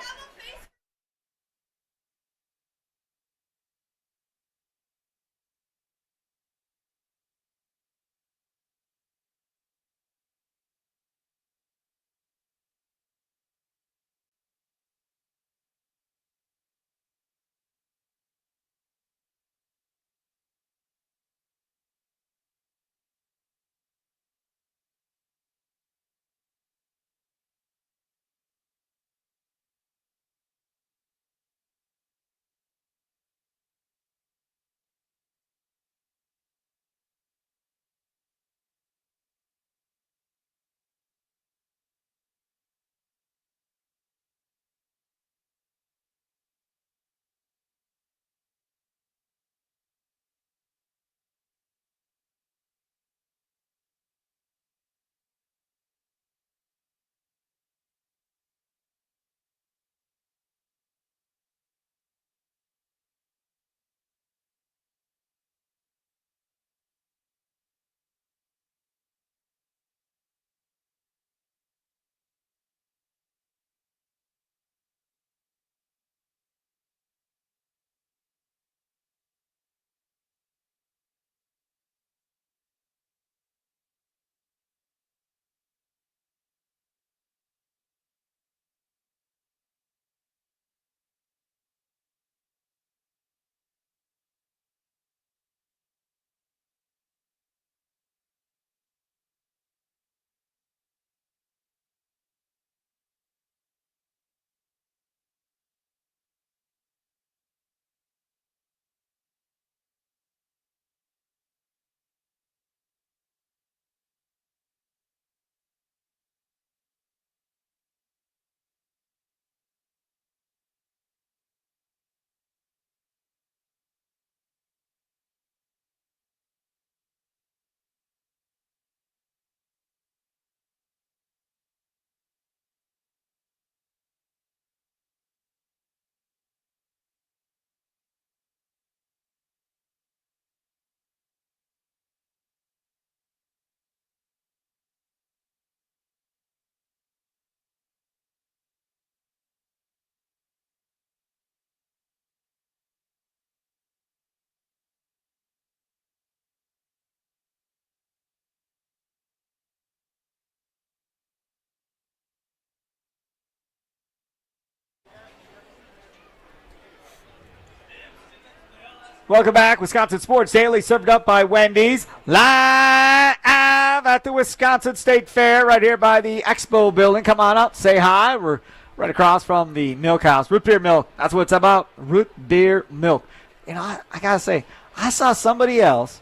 Welcome back. Wisconsin Sports Daily, served up by Wendy's. Live at the Wisconsin State Fair right here by the Expo building. Come on up, say hi. We're right across from the Milk House. Root beer milk. That's what it's about. Root beer milk. You know, I got to say, I saw somebody else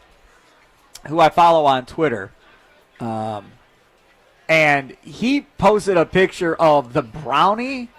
who I follow on Twitter and he posted a picture of the brownie,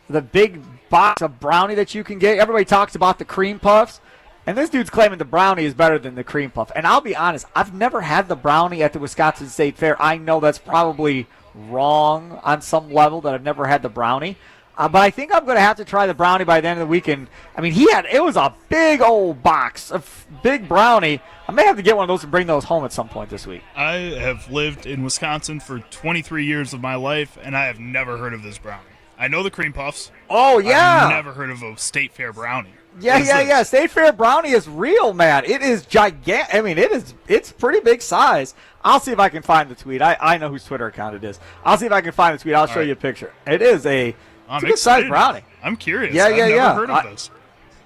the big box of brownie that you can get. Everybody talks about the cream puffs, and this dude's claiming the brownie is better than the cream puff. And I'll be honest, I've never had the brownie at the Wisconsin State Fair. I know that's probably wrong on some level that I've never had the brownie. But I think I'm going to have to try the brownie by the end of the weekend. I mean, it was a big old box of big brownie. I may have to get one of those and bring those home at some point this week. I have lived in Wisconsin for 23 years of my life, and I have never heard of this brownie. I know the cream puffs. Oh, yeah. I've never heard of a State Fair brownie. Yeah. State Fair brownie is real, man. It is gigantic. I mean, it's pretty big size. I'll see if I can find the tweet. I know whose Twitter account it is. I'll see if I can find the tweet. I'll show you a picture. It is it's a good size brownie. I'm curious. I've never heard of this.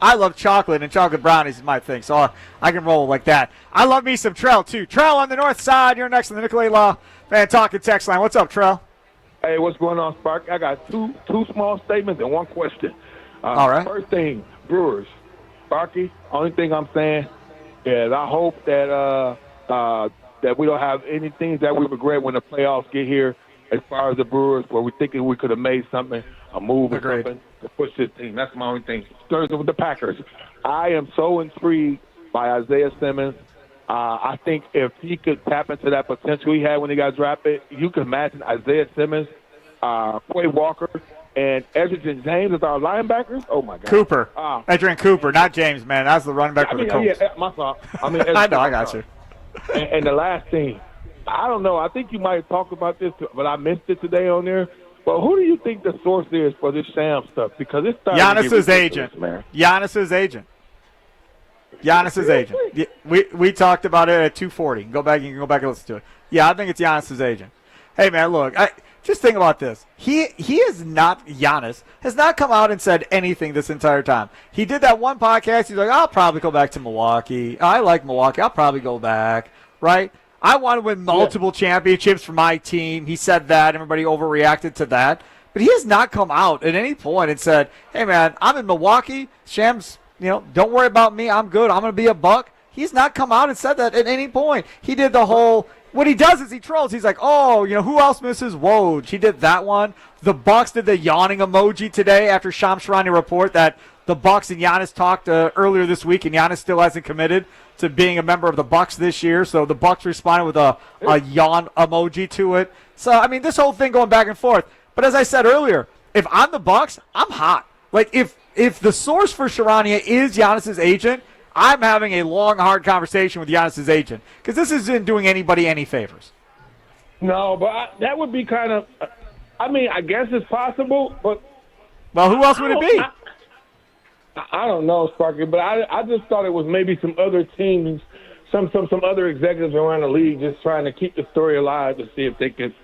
I love chocolate, and chocolate brownies is my thing, so I can roll like that. I love me some Trell, too. Trell on the north side. You're next on the Nicolay Law Fan Talking text line. What's up, Trell? Hey, what's going on, Sparky? I got two small statements and one question. All right. First thing, Brewers. Sparky, only thing I'm saying is I hope that that we don't have anything that we regret when the playoffs get here as far as the Brewers, where we thinking we could have made something, a move or something to push this team. That's my only thing. Thursday with the Packers. I am so intrigued by Isaiah Simmons. I think if he could tap into that potential he had when he got drafted, you can imagine Isaiah Simmons, Quay Walker, and Edgerrin James as our linebackers. Oh, my God. Cooper. Edgerrin Cooper, not James, man. That's the running back for the Colts. Yeah, my fault. I know, I got you. And the last thing, I don't know. I think you might have talked about this, but I missed it today on there. But who do you think the source is for this sham stuff? Because it's starting to get ridiculous, agent. Man. Giannis's agent. Giannis's agent. We talked about it at 2:40. You can go back and listen to it. Yeah, I think it's Giannis's agent. Hey, man, look, just think about this. Giannis has not come out and said anything this entire time. He did that one podcast. He's like, I'll probably go back to Milwaukee. I like Milwaukee. I'll probably go back, right? I want to win multiple championships for my team. He said that. Everybody overreacted to that. But he has not come out at any point and said, hey, man, I'm in Milwaukee. Shams, don't worry about me. I'm good. I'm going to be a Buck. He's not come out and said that at any point. He did the whole – what he does is he trolls. He's like, who else misses Woj? He did that one. The Bucks did the yawning emoji today after Shams Charania report that the Bucks and Giannis talked earlier this week, and Giannis still hasn't committed to being a member of the Bucks this year. So the Bucks responded with a yawn emoji to it. So, I mean, this whole thing going back and forth. But as I said earlier, if I'm the Bucks, I'm hot. Like, if the source for Charania is Giannis's agent, I'm having a long, hard conversation with Giannis's agent because this isn't doing anybody any favors. No, but that would be kind of – I mean, I guess it's possible, but – Well, who else would it be? I don't know, Sparky, but I just thought it was maybe some other teams, some other executives around the league just trying to keep the story alive to see if they could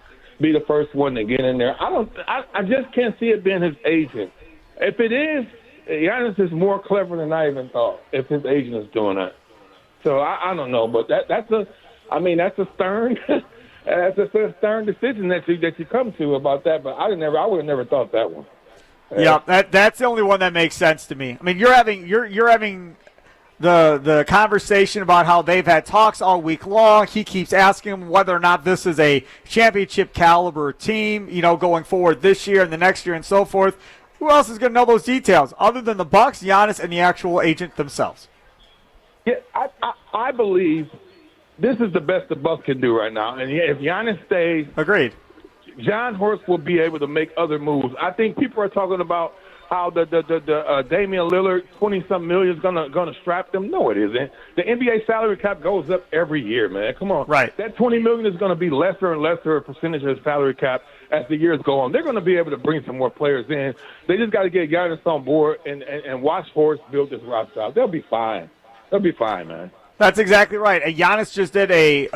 be the first one to get in there. I just can't see it being his agent. If it is, Giannis is more clever than I even thought if his agent is doing that. So I don't know, but that's a stern that's a stern decision that you come to about that. But I would have never thought that one. Yeah, that's the only one that makes sense to me. I mean, you're having the conversation about how they've had talks all week long. He keeps asking him whether or not this is a championship caliber team, going forward this year and the next year and so forth. Who else is going to know those details other than the Bucks, Giannis, and the actual agent themselves? Yeah, I believe this is the best the Bucks can do right now. And if Giannis stays, agreed. John Horst will be able to make other moves. I think people are talking about how the Damian Lillard $20-something million is gonna strap them. No, it isn't. The NBA salary cap goes up every year, man. Come on, right? That $20 million is going to be lesser and lesser a percentage of the salary cap as the years go on. They're going to be able to bring some more players in. They just got to get Giannis on board and watch Horst build this roster out. They'll be fine. They'll be fine, man. That's exactly right. And Giannis just did a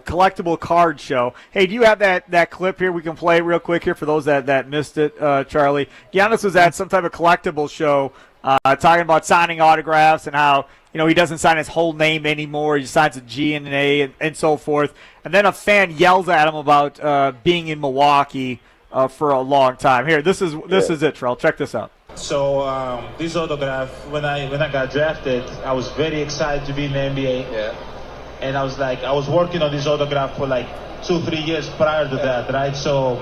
collectible card show. Hey, do you have that clip here we can play real quick here for those that missed it, Charlie? Giannis was at some type of collectible show talking about signing autographs and how, he doesn't sign his whole name anymore. He signs a G and an A and so forth. And then a fan yells at him about being in Milwaukee for a long time. Here, this is it, Trell. Check this out. So this autograph, when I got drafted, I was very excited to be in the NBA. Yeah. And I was working on this autograph for like 2-3 years prior to that, right? So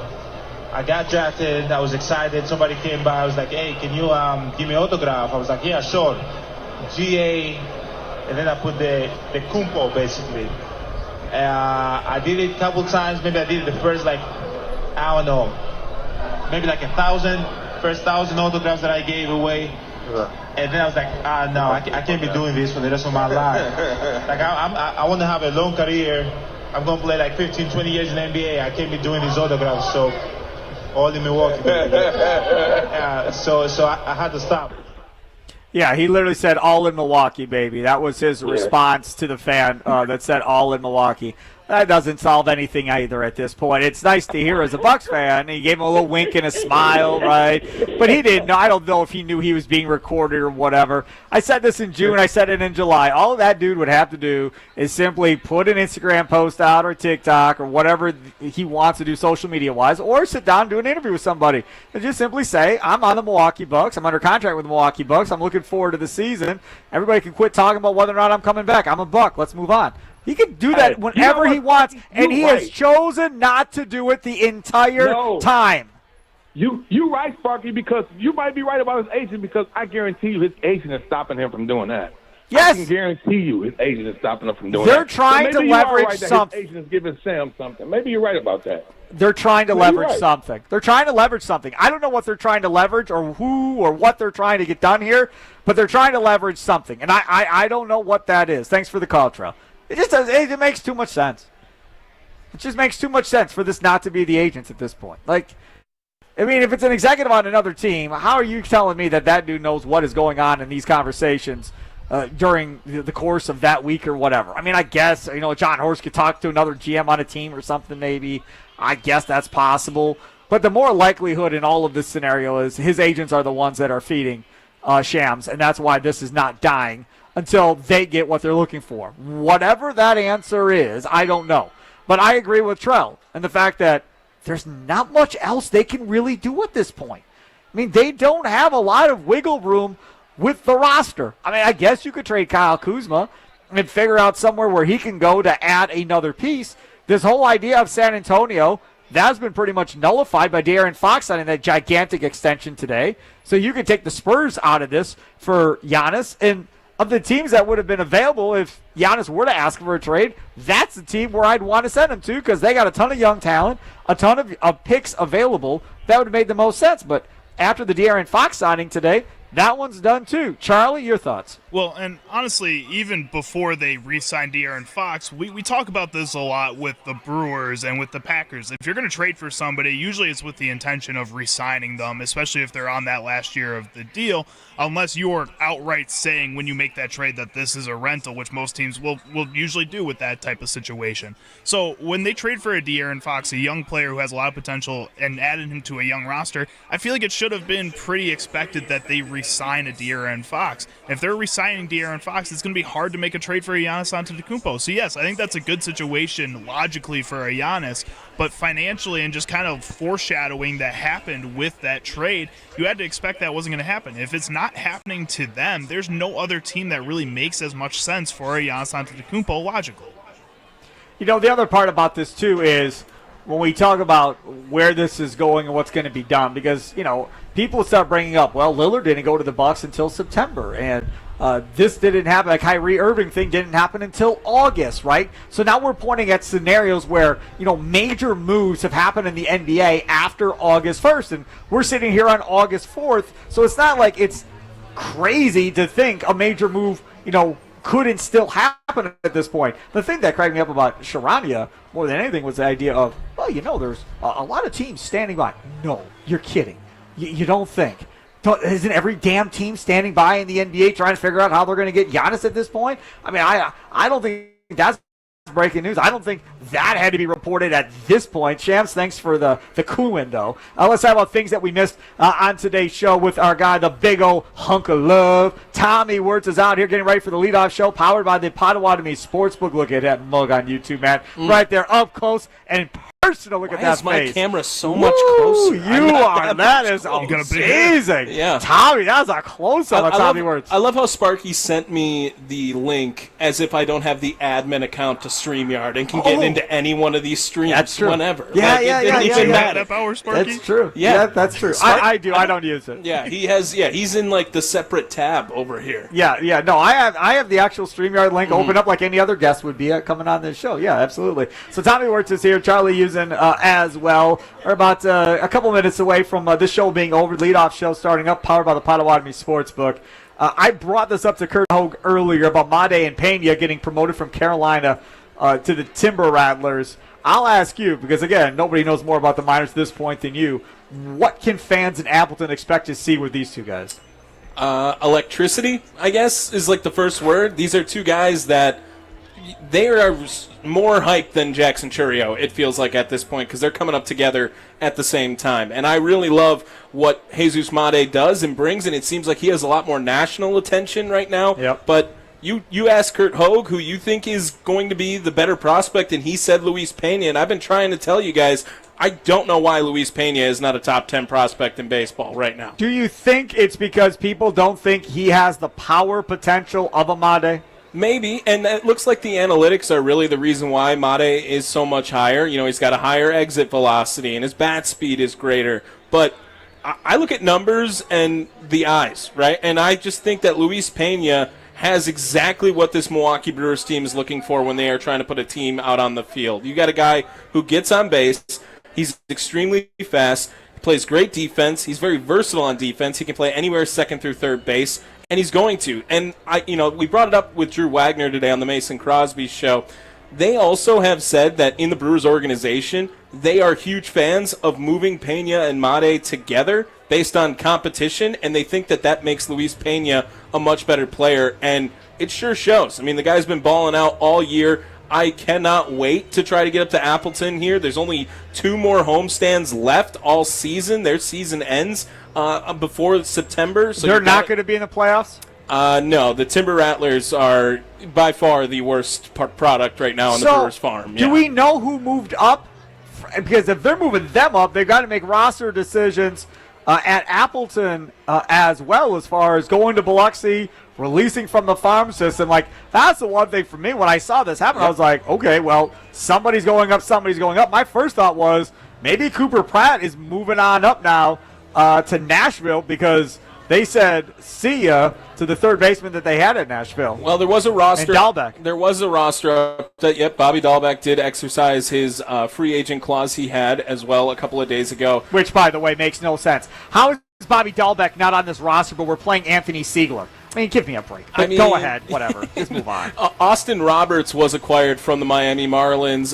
I got drafted. I was excited. Somebody came by. I was like, hey, can you give me an autograph? I was like, yeah, sure. GA, and then I put the Kumpo, basically. I did it a couple times. Maybe I did it the first, like, I don't know, maybe like 1,000, first 1,000 autographs that I gave away. And then I was like, no, I can't be doing this for the rest of my life. Like, I want to have a long career. I'm going to play like 15, 20 years in the NBA. I can't be doing these autographs. So, all in Milwaukee. So I had to stop. Yeah, he literally said, all in Milwaukee, baby. That was his response to the fan that said, all in Milwaukee. That doesn't solve anything either at this point. It's nice to hear as a Bucks fan. He gave him a little wink and a smile, right? But he didn't know. I don't know if he knew he was being recorded or whatever. I said this in June. I said it in July. All that dude would have to do is simply put an Instagram post out or TikTok or whatever he wants to do social media-wise, or sit down and do an interview with somebody and just simply say, I'm on the Milwaukee Bucks. I'm under contract with the Milwaukee Bucks. I'm looking forward to the season. Everybody can quit talking about whether or not I'm coming back. I'm a Buck. Let's move on. He can do that whenever he wants, and he has chosen not to do it the entire time. You right, Sparky, because you might be right about his agent, because I guarantee you his agent is stopping him from doing that. Yes. I can guarantee you his agent is stopping him from doing They're that. trying to leverage something. His agent is giving Sam something. Maybe you're right about that. They're trying to leverage something. They're trying to leverage something. I don't know what they're trying to leverage or who or what they're trying to get done here, but they're trying to leverage something, and I don't know what that is. Thanks for the call, Trell. It just does. It makes too much sense. It just makes too much sense for this not to be the agents at this point. Like, I mean, if it's an executive on another team, how are you telling me that dude knows what is going on in these conversations during the course of that week or whatever? I mean, I guess, John Horst could talk to another GM on a team or something maybe. I guess that's possible. But the more likelihood in all of this scenario is his agents are the ones that are feeding Shams, and that's why this is not dying until they get what they're looking for. Whatever that answer is, I don't know. But I agree with Trell and the fact that there's not much else they can really do at this point. I mean, they don't have a lot of wiggle room with the roster. I mean, I guess you could trade Kyle Kuzma and figure out somewhere where he can go to add another piece. This whole idea of San Antonio, that's been pretty much nullified by De'Aaron Fox signing that gigantic extension today. So you could take the Spurs out of this for Giannis, and of the teams that would have been available if Giannis were to ask for a trade, that's the team where I'd want to send him to, because they got a ton of young talent, a ton of picks available. That would have made the most sense. But after the De'Aaron Fox signing today, that one's done too. Charlie, your thoughts? Well, and honestly, even before they re-signed De'Aaron Fox, we talk about this a lot with the Brewers and with the Packers. If you're going to trade for somebody, usually it's with the intention of re-signing them, especially if they're on that last year of the deal, unless you're outright saying when you make that trade that this is a rental, which most teams will usually do with that type of situation. So when they trade for a De'Aaron Fox, a young player who has a lot of potential, and added him to a young roster, I feel like it should have been pretty expected that they re-sign a De'Aaron Fox. If they're re-signing De'Aaron Fox, it's going to be hard to make a trade for a Giannis Antetokounmpo. So yes, I think that's a good situation logically for a Giannis, but financially and just kind of foreshadowing that happened with that trade, you had to expect that wasn't going to happen. If it's not happening to them, there's no other team that really makes as much sense for a Giannis Antetokounmpo logically. The other part about this too is when we talk about where this is going and what's going to be done, because, people start bringing up, well, Lillard didn't go to the Bucks until September, and this didn't happen. The Kyrie Irving thing didn't happen until August, right? So now we're pointing at scenarios where, major moves have happened in the NBA after August 1st, and we're sitting here on August 4th, so it's not like it's crazy to think a major move, couldn't still happen at this point. The thing that cracked me up about Sharania more than anything was the idea of, well, there's a lot of teams standing by. No, you're kidding. You don't think. Isn't every damn team standing by in the NBA trying to figure out how they're going to get Giannis at this point? I mean, I don't think that's breaking news. I don't think that had to be reported at this point. Shams, thanks for the cool window. Let's talk about things that we missed on today's show with our guy, the big old hunk of love. Tommy Wirtz is out here getting ready for the leadoff show, powered by the Potawatomi Sportsbook. Look at that mug on YouTube, man. Right there, up close and personal. Look at that Why is my face. camera so much closer? That is You got a big head. amazing. Yeah. Tommy, that was a close-up on Tommy Wirtz. I love how Sparky sent me the link as if I don't have the admin account to StreamYard and can get into any one of these streams That's true. whenever. Yeah, Like, yeah, it didn't yeah, even yeah. matter. That power, Sparky? That's true. Yeah. That's true. Spark- I do. I don't use it. Yeah, he's in like the separate tab over here. Yeah. No, I have the actual StreamYard link open up like any other guest would be coming on this show. Yeah, absolutely. So Tommy Wirtz is here. Charlie Usen as well. We're about a couple minutes away from this show being over. Leadoff show starting up, powered by the Potawatomi Sportsbook. I brought this up to Curt Hogg earlier about Made and Pena getting promoted from Carolina to the Timber Rattlers. I'll ask you, because, again, nobody knows more about the Miners at this point than you. What can fans in Appleton expect to see with these two guys? Electricity, I guess, is like the first word. These are two guys that they are more hyped than Jackson Churio, it feels like at this point, because they're coming up together at the same time. And I really love what Jesus Made does and brings, and it seems like he has a lot more national attention right now. Yep. But you asked Curt Hogg who you think is going to be the better prospect, and he said Luis Pena, and I've been trying to tell you guys, I don't know why Luis Pena is not a top 10 prospect in baseball right now. Do you think it's because people don't think he has the power potential of a Made? Maybe, and it looks like the analytics are really the reason why Made is so much higher. You know, he's got a higher exit velocity, and his bat speed is greater. But I look at numbers and the eyes, right? And I just think that Luis Pena has exactly what this Milwaukee Brewers team is looking for when they are trying to put a team out on the field. You got a guy who gets on base. He's extremely fast. He plays great defense. He's very versatile on defense. He can play anywhere second through third base. And he's going to. And we brought it up with Drew Wagner today on the Mason Crosby show. They also have said that in the Brewers organization, they are huge fans of moving Pena and Made together based on competition, and they think that that makes Luis Pena a much better player, and it sure shows. I mean, the guy's been balling out all year. I cannot wait to try to get up to Appleton here. There's only 2 more homestands left all season. Their season ends before September. So they're not going to be in the playoffs? No, the Timber Rattlers are by far the worst product right now on the Brewers farm. Do we know who moved up? Because if they're moving them up, they've got to make roster decisions at Appleton as well, as far as going to Biloxi, releasing from the farm system. Like, that's the one thing for me. When I saw this happen, I was like, okay, well, somebody's going up, somebody's going up. My first thought was maybe Cooper Pratt is moving on up now to Nashville, because they said see ya to the third baseman that they had at Nashville. Well, there was a roster. And Dahlbeck. There was a roster update. Yep, Bobby Dahlbeck did exercise his free agent clause he had as well a couple of days ago. Which, by the way, makes no sense. How is Bobby Dahlbeck not on this roster, but we're playing Anthony Siegler? I mean, give me a break. Go ahead, whatever. Just move on. Austin Roberts was acquired from the Miami Marlins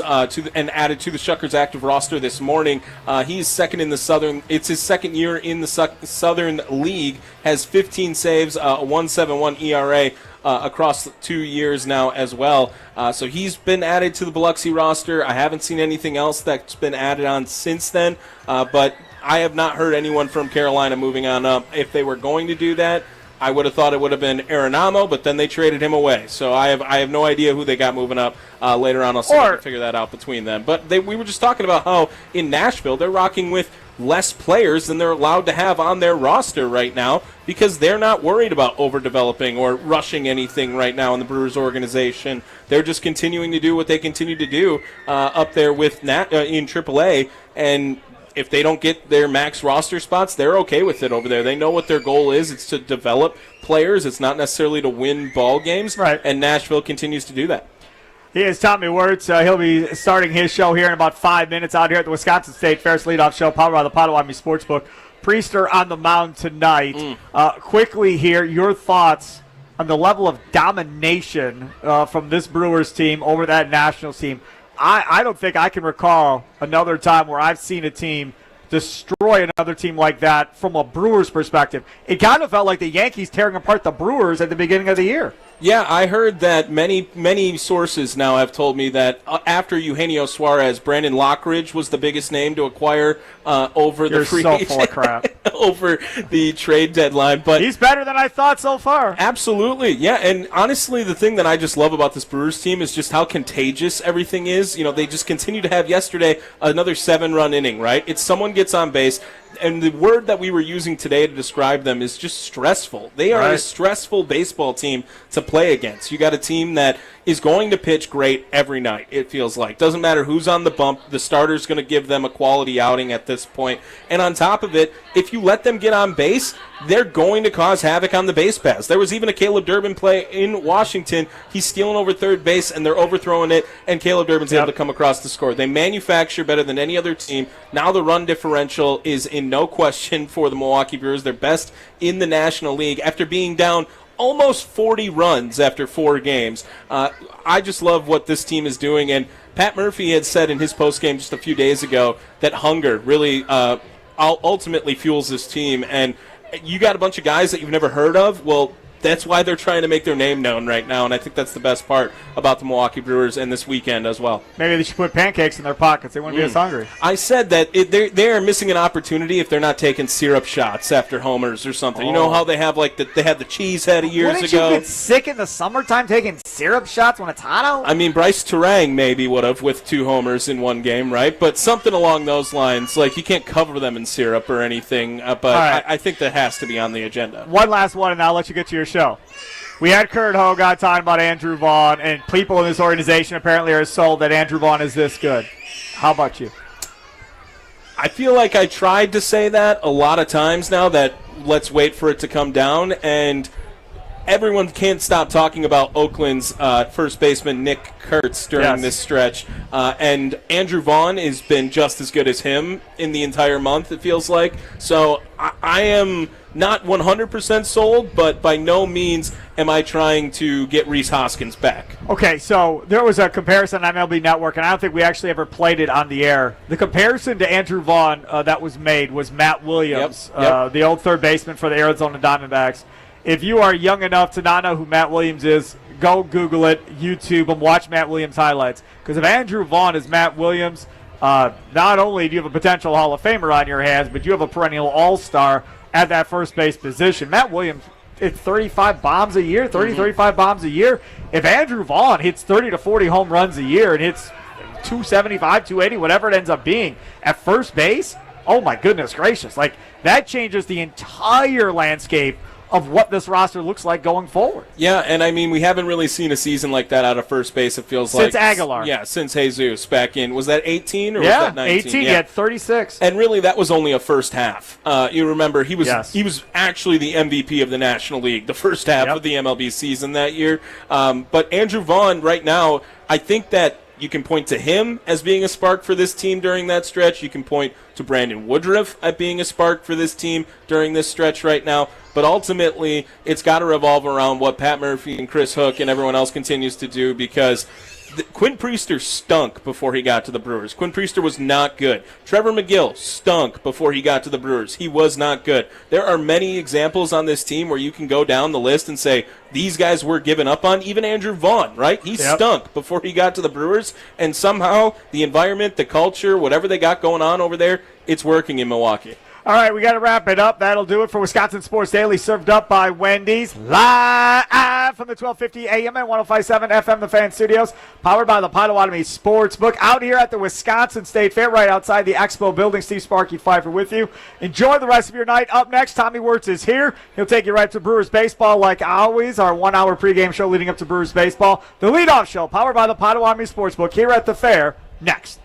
and added to the Shuckers active roster this morning. He's second in the Southern. It's his second year in the Southern League. Has 15 saves, a 1.71 ERA across 2 years now as well. So he's been added to the Biloxi roster. I haven't seen anything else that's been added on since then, but I have not heard anyone from Carolina moving on up. If they were going to do that, I would have thought it would have been Arenado, but then they traded him away. So I have no idea who they got moving up later on. I'll see if I can figure that out between them. But we were just talking about how in Nashville they're rocking with less players than they're allowed to have on their roster right now, because they're not worried about overdeveloping or rushing anything right now in the Brewers organization. They're just continuing to do what they continue to do up there with in AAA, and if they don't get their max roster spots, they're okay with it over there. They know what their goal is. It's to develop players. It's not necessarily to win ball games. Right. And Nashville continues to do that. He is Tommy Wirtz. He'll be starting his show here in about 5 minutes out here at the Wisconsin State Fair's leadoff show, powered by the Potawatomi Sportsbook. Priester on the mound tonight. Quickly here, your thoughts on the level of domination from this Brewers team over that Nationals team. I don't think I can recall another time where I've seen a team destroy another team like that from a Brewers perspective. It kind of felt like the Yankees tearing apart the Brewers at the beginning of the year. Yeah, I heard that many sources now have told me that after Eugenio Suarez, Brandon Lockridge was the biggest name to acquire over the free agent. You're so full of crap. over the trade deadline. But he's better than I thought so far. Absolutely, yeah. And honestly, the thing that I just love about this Brewers team is just how contagious everything is. They just continue to have yesterday another 7-run inning, right? It's someone gets on base. And the word that we were using today to describe them is just stressful. They are a stressful baseball team to play against. You got a team that is going to pitch great every night, it feels like. Doesn't matter who's on the bump, the starter's going to give them a quality outing at this point. And on top of it, if you let them get on base, they're going to cause havoc on the base paths. There was even a Caleb Durbin play in Washington. He's stealing over third base, and they're overthrowing it, and Caleb Durbin's able to come across the score. They manufacture better than any other team. Now the run differential is in no question for the Milwaukee Brewers. They're best in the National League after being down almost 40 runs after 4 games. I just love what this team is doing, and Pat Murphy had said in his postgame just a few days ago that hunger really ultimately fuels this team, and you got a bunch of guys that you've never heard of. Well, that's why they're trying to make their name known right now, and I think that's the best part about the Milwaukee Brewers and this weekend as well. Maybe they should put pancakes in their pockets. They wouldn't be as hungry. I said that they are missing an opportunity if they're not taking syrup shots after homers or something. You know how they have they had the cheese head years Wouldn't ago? You get sick in the summertime taking syrup shots when it's hot out? I mean, Bryce Terang maybe would have with 2 homers in one game, right? But something along those lines. Like, you can't cover them in syrup or anything, but right. I think that has to be on the agenda. One last one, and I'll let you get to your show. We had Curt Hogg talking about Andrew Vaughn, and people in this organization apparently are sold that Andrew Vaughn is this good. How about you? I feel like I tried to say that a lot of times now, that let's wait for it to come down, and everyone can't stop talking about Oakland's first baseman Nick Kurtz during this stretch, and Andrew Vaughn has been just as good as him in the entire month, it feels like. So I am not 100% sold, but by no means am I trying to get Rhys Hoskins back. Okay, so there was a comparison on MLB Network, and I don't think we actually ever played it on the air. The comparison to Andrew Vaughn that was made was Matt Williams, the old third baseman for the Arizona Diamondbacks. If you are young enough to not know who Matt Williams is, go Google it, YouTube him, watch Matt Williams highlights. Because if Andrew Vaughn is Matt Williams, not only do you have a potential Hall of Famer on your hands, but you have a perennial all-star at that first base position. Matt Williams hits 35 bombs a year, 35 bombs a year. If Andrew Vaughn hits 30 to 40 home runs a year and hits 275, 280, whatever it ends up being at first base, oh my goodness gracious. Like, that changes the entire landscape of what this roster looks like going forward. Yeah, and I mean, we haven't really seen a season like that out of first base, it feels like. Since Aguilar. Yeah, since Jesus back in, was that 18 or was that 19? 18, he had 36. And really, that was only a first half. You remember, he was actually the MVP of the National League, the first half of the MLB season that year. But Andrew Vaughn, right now, I think that you can point to him as being a spark for this team during that stretch. You can point to Brandon Woodruff at being a spark for this team during this stretch right now. But ultimately, it's got to revolve around what Pat Murphy and Chris Hook and everyone else continues to do, because Quinn Priester stunk before he got to the Brewers. Quinn Priester was not good. Trevor McGill stunk before he got to the Brewers. He was not good. There are many examples on this team where you can go down the list and say, these guys were given up on. Even Andrew Vaughn, right? He stunk before he got to the Brewers, and somehow the environment, the culture, whatever they got going on over there, it's working in Milwaukee. All right, we got to wrap it up. That'll do it for Wisconsin Sports Daily, served up by Wendy's, live from the 1250 AM and 105.7 FM, the Fan Studios, powered by the Potawatomi Sportsbook, out here at the Wisconsin State Fair, right outside the Expo building. Steve Sparky Fifer with you. Enjoy the rest of your night. Up next, Tommy Wirtz is here. He'll take you right to Brewers baseball, like always, our 1 hour pregame show leading up to Brewers baseball. The leadoff show, powered by the Potawatomi Sportsbook, here at the Fair, next.